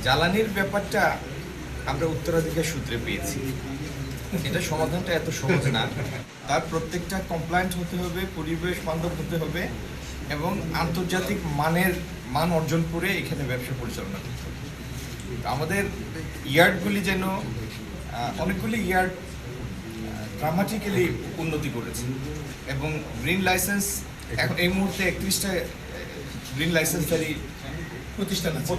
জ্বালানির ব্যাপারটা আমরা উত্তরাধিকার সূত্রে পেয়েছি। এটা সমাধানটা এত সহজ না। তার প্রত্যেকটা কমপ্লায়েন্ট হতে হবে, পরিবেশ বান্ধব হতে হবে এবং আন্তর্জাতিক মান অর্জন করে এখানে ব্যবসা পরিচালনা করতে হবে। আমাদের ইয়ার্ডগুলি যেন অনেকগুলি ইয়ার্ড ড্রামাটিক্যালি উন্নতি করেছে এবং গ্রিন লাইসেন্স এখন এই মুহূর্তে 31টা গ্রিন লাইসেন্সধারী প্রতিষ্ঠান আছে,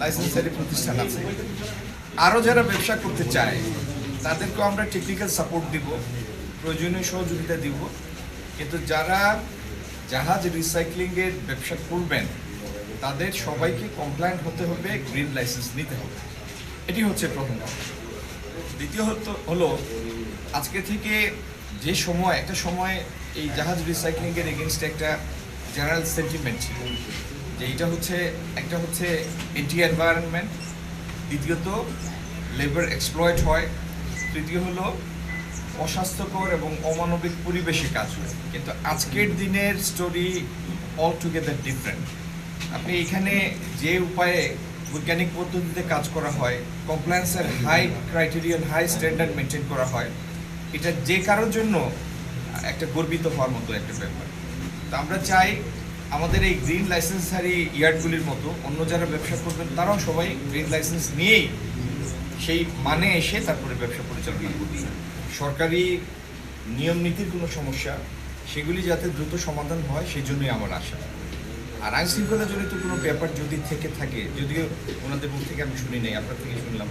লাইসেন্সধারী প্রতিষ্ঠান আছে। আরও যারা ব্যবসা করতে চায় তাদেরকেও আমরা টেকনিক্যাল সাপোর্ট দিব, প্রয়োজনীয় সহযোগিতা দিব। কিন্তু যারা জাহাজ রিসাইক্লিংয়ের ব্যবসা করবেন তাদের সবাইকে কমপ্লায়েন্ট হতে হবে, গ্রিন লাইসেন্স নিতে হবে। এটি হচ্ছে প্রথম কথা। দ্বিতীয় হলো আজকে থেকে যে সময় একটা সময় এই জাহাজ রিসাইক্লিংয়ের এগেনস্টে একটা জেনারেল সেন্টিমেন্ট ছিল যে একটা হচ্ছে এন্টি এনভায়রনমেন্ট, দ্বিতীয়ত লেবার এক্সপ্লয়েট হয়, তৃতীয় হলো অস্বাস্থ্যকর এবং অমানবিক পরিবেশে কাজ হয়। কিন্তু আজকের দিনের স্টোরি অল টুগেদার ডিফারেন্ট। আপনি এখানে যে উপায়ে বৈজ্ঞানিক পদ্ধতিতে কাজ করা হয়, কমপ্লায়েন্সের high criterion high standard maintain করা হয়, এটা যে কারোর জন্য একটা গর্বিত হওয়ার মতো একটা ব্যাপার। তো আমরা চাই আমাদের এই গ্রিন লাইসেন্সধারী ইয়ার্ডগুলির মতো অন্য যারা ব্যবসা করবেন তারাও সবাই গ্রিন লাইসেন্স নিয়েই সেই মানে এসে তারপরে ব্যবসা পরিচালনা করবে। সরকারি নিয়ম নীতির কোনো সমস্যা সেগুলি যাতে দ্রুত সমাধান হয় সেই জন্যই আমার আশা। আর আইন শৃঙ্খলা জনিত কোনো ব্যাপার যদি থেকে থাকে, যদিও ওনাদের মুখ থেকে আমি শুনি নাই, আপনার থেকে শুনলাম,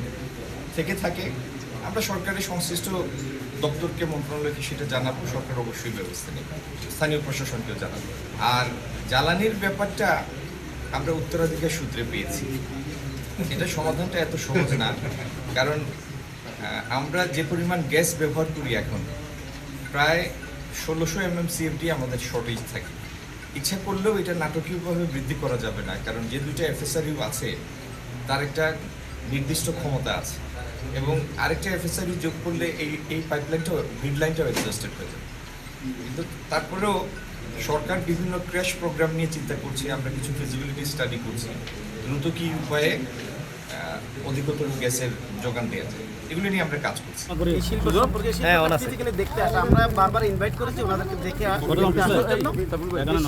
থেকে থাকে আমরা সরকারের সংশ্লিষ্ট দপ্তরকে, মন্ত্রণালয়কে সেটা জানাবো, সরকার অবশ্যই ব্যবস্থা নেবে, স্থানীয় প্রশাসনকেও জানাবো। আর জ্বালানির ব্যাপারটা আমরা উত্তরাধিকার সূত্রে পেয়েছি। এটা সমাধানটা এত সহজ না, কারণ আমরা যে পরিমাণ গ্যাস ব্যবহার করি এখন প্রায় 1600 MMCFD আমাদের শর্টেজ থাকে। ইচ্ছা করলেও এটা নাটকীয়ভাবে বৃদ্ধি করা যাবে না, কারণ যে দুইটা FSRU আছে তার একটা নির্দিষ্ট ক্ষমতা আছে এবং আরেকটা FSRU যোগ করলে এই পাইপলাইনটাও মিড লাইনটাও এক্সস্টেড হয়ে যাবে। কিন্তু তারপরেও সরকার বিভিন্ন ক্র্যাশ প্রোগ্রাম নিয়ে চিন্তা করছে, আমরা কিছু ফিজিবিলিটি স্টাডি করছি, দ্রুত কী উপায়ে অধিকতর গ্যাসের যোগান দেওয়া যায়, এগুলো নিয়ে আমরা কাজ করছি। দেখতে আসা আমরা বারবার ইনভাইট করেছি ওনাদেরকে দেখে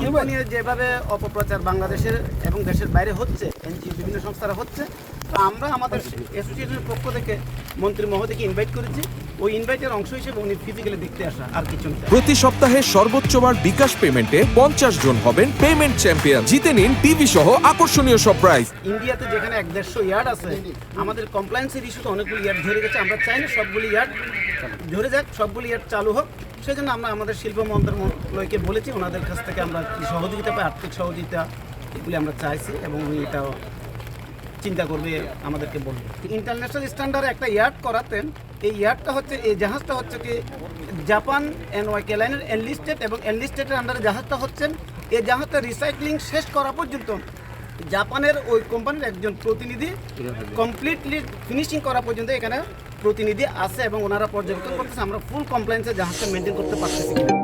শিল্প নিয়ে যেভাবে অপপ্রচার বাংলাদেশের এবং দেশের বাইরে হচ্ছে, এনজিও বিভিন্ন সংস্থারা হচ্ছে, তো আমরা আমাদের অ্যাসোসিয়েশনের পক্ষ থেকে মন্ত্রী মহোদয়কে ইনভাইট করেছি। ওই ইনভাইটের অংশ হিসেবে উনি ফিজিক্যালি দেখতে আসা, আর কিছু না। প্রতি সপ্তাহে সর্বোচ্চবার বিকাশ পেমেন্টে 50 জন হবেন পেমেন্ট চ্যাম্পিয়ন। জিতে নিন টিভি সহ আকর্ষণীয় সব প্রাইজ। ইন্ডিয়াতে যেখানে 150 ইয়ার্ড আছে, আমাদের কমপ্লায়েন্সের ইস্যুতে অনেকগুলো ইয়ার্ড ধরে গেছে। আমরা চাই না সবগুলি ইয়ার্ড ধরে যাক, সবগুলি ইয়ার্ড চালু হোক। সেই জন্য আমরা আমাদের শিল্প মন্ত্রণালয়কে বলেছি, ওনাদের কাছ থেকে আমরা কি সহযোগিতা পাই, আর্থিক সহযোগিতা, এগুলি আমরা চাইছি এবং উনি এটাও চিন্তা করবে, আমাদেরকে বলবে। ইন্টারন্যাশনাল স্ট্যান্ডার্ডে একটা ইয়ার্ড করাতেন, এই ইয়ার্ডটা হচ্ছে, এই জাহাজটা হচ্ছে কি জাপান NYK লাইনের এনলিস্টেড এবং এনলিস্টেডের আন্ডারে জাহাজটা হচ্ছেন। এই জাহাজটা রিসাইক্লিং শেষ করা পর্যন্ত জাপানের ওই কোম্পানির একজন প্রতিনিধি কমপ্লিটলি ফিনিশিং করা পর্যন্ত এখানে প্রতিনিধি আছে এবং ওনারা পর্যবেক্ষণ করতেছে আমরা ফুল কমপ্লায়েন্সে জাহাজটা মেনটেন করতে পারতেছি কিনা।